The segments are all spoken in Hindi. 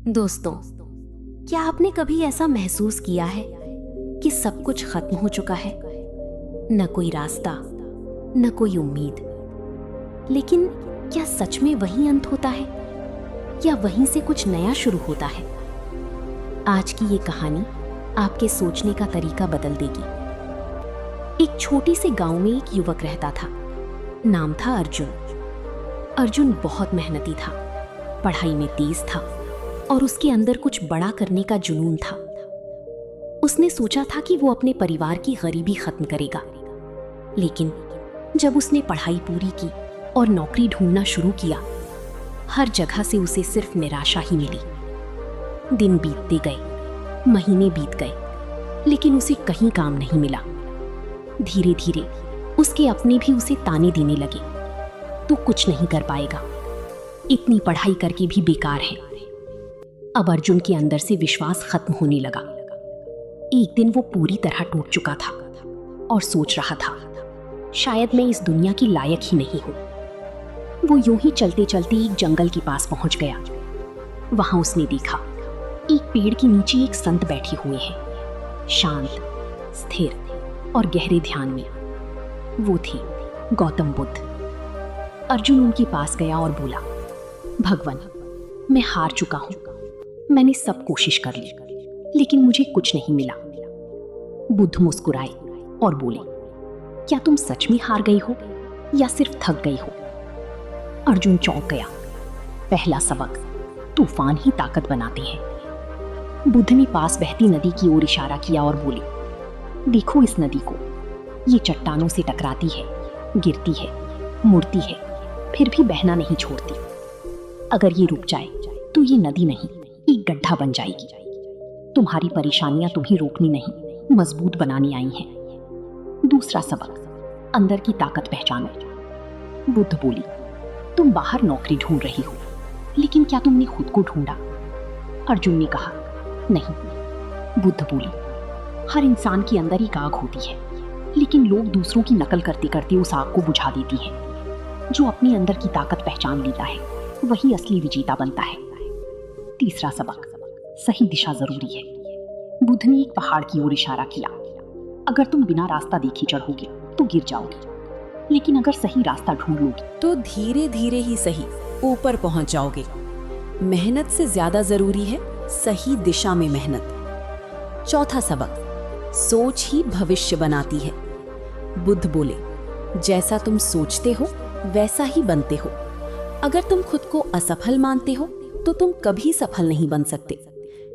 दोस्तों, क्या आपने कभी ऐसा महसूस किया है कि सब कुछ खत्म हो चुका है? न कोई रास्ता, न कोई उम्मीद। लेकिन क्या सच में वही अंत होता है या वहीं से कुछ नया शुरू होता है? आज की ये कहानी आपके सोचने का तरीका बदल देगी। एक छोटी से गांव में एक युवक रहता था। नाम था अर्जुन। अर्जुन बहुत मेहनती था, पढ़ाई में तेज था और उसके अंदर कुछ बड़ा करने का जुनून था। उसने सोचा था कि वो अपने परिवार की गरीबी खत्म करेगा। लेकिन जब उसने पढ़ाई पूरी की और नौकरी ढूंढना शुरू किया, हर जगह से उसे सिर्फ निराशा ही मिली। दिन बीतते गए, महीने बीत गए, लेकिन उसे कहीं काम नहीं मिला। धीरे धीरे उसके अपने भी उसे ताने देने लगे, तू कुछ नहीं कर पाएगा, इतनी पढ़ाई करके भी बेकार है। अब अर्जुन के अंदर से विश्वास खत्म होने लगा। एक दिन वो पूरी तरह टूट चुका था और सोच रहा था, शायद मैं इस दुनिया की लायक ही नहीं हूं। वो यूं ही चलते चलते एक जंगल के पास पहुंच गया। वहां उसने देखा, एक पेड़ के नीचे एक संत बैठे हुए हैं, शांत, स्थिर और गहरे ध्यान में। वो थे गौतम बुद्ध। अर्जुन उनके पास गया और बोला, भगवान, मैं हार चुका हूं। मैंने सब कोशिश कर ली, लेकिन मुझे कुछ नहीं मिला। बुद्ध मुस्कुराए और बोले, क्या तुम सच में हार गए हो या सिर्फ थक गए हो? अर्जुन चौंक गया। पहला सबक, तूफान ही ताकत बनाते हैं। बुद्ध ने पास बहती नदी की ओर इशारा किया और बोले, देखो इस नदी को, ये चट्टानों से टकराती है, गिरती है, मुड़ती है, फिर भी बहना नहीं छोड़ती। अगर ये रुक जाए तो ये नदी नहीं, एक गड्ढा बन जाएगी। तुम्हारी परेशानियां तुम्हें रोकनी नहीं, मजबूत बनानी आई हैं। दूसरा सबक, अंदर की ताकत पहचानो। बुद्ध बोली, तुम बाहर नौकरी ढूंढ रही हो, लेकिन क्या तुमने खुद को ढूंढा? अर्जुन ने कहा, नहीं। बुद्ध बोली, हर इंसान के अंदर एक आग होती है, लेकिन लोग दूसरों की नकल करते करते उस आग को बुझा देती हैं। जो अपने अंदर की ताकत पहचान लेता है, वही असली विजेता बनता है। तीसरा सबक, सही दिशा जरूरी है। बुद्ध ने एक पहाड़ की ओर इशारा किया। अगर तुम बिना रास्ता देखे चढ़ोगे तो गिर जाओगे, लेकिन अगर सही रास्ता ढूंढ लोगे तो धीरे धीरे ही सही ऊपर पहुंच जाओगे। मेहनत से ज्यादा जरूरी है सही दिशा में मेहनत। चौथा सबक, सोच ही भविष्य बनाती है। बुद्ध बोले, जैसा तुम सोचते हो वैसा ही बनते हो। अगर तुम खुद को असफल मानते हो तो तुम कभी सफल नहीं बन सकते।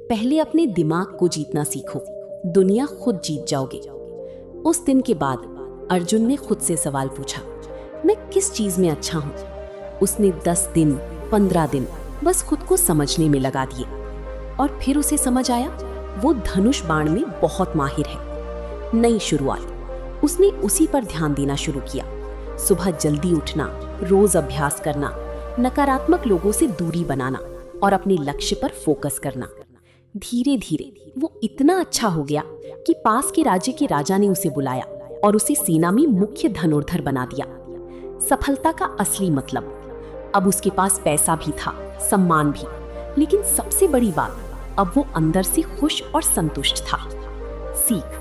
पहले अपने दिमाग को जीतना सीखो, दुनिया खुद जीत जाओगे। उस दिन के बाद अर्जुन ने खुद से सवाल पूछा, मैं किस चीज में अच्छा हूं? उसने 10 दिन, 15 दिन बस खुद को समझने में लगा दिए और फिर उसे समझ आया, वो धनुष बाण में बहुत माहिर है। नई शुरुआत, उसने उसी पर ध्यान देना शुरू किया। सुबह जल्दी उठना, रोज अभ्यास करना, नकारात्मक लोगों से दूरी बनाना और अपने लक्ष्य पर फोकस करना। धीरे धीरे वो इतना अच्छा हो गया कि पास के राज्य के राजा ने उसे बुलाया और उसे सेना में मुख्य धनुर्धर बना दिया। सफलता का असली मतलब, अब उसके पास पैसा भी था, सम्मान भी, लेकिन सबसे बड़ी बात, अब वो अंदर से खुश और संतुष्ट था। सीख,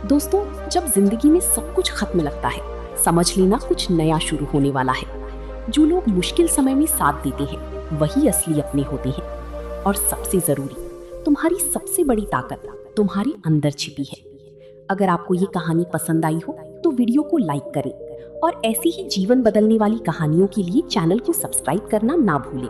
दोस्तों, जब जिंदगी में सब कुछ खत्म लगता है, समझ लेना कुछ नया शुरू होने वाला है। जो लोग मुश्किल समय में साथ देते हैं वही असली अपने होते हैं। और सबसे जरूरी, तुम्हारी सबसे बड़ी ताकत तुम्हारे अंदर छिपी है। अगर आपको ये कहानी पसंद आई हो तो वीडियो को लाइक करें और ऐसी ही जीवन बदलने वाली कहानियों के लिए चैनल को सब्सक्राइब करना ना भूलें।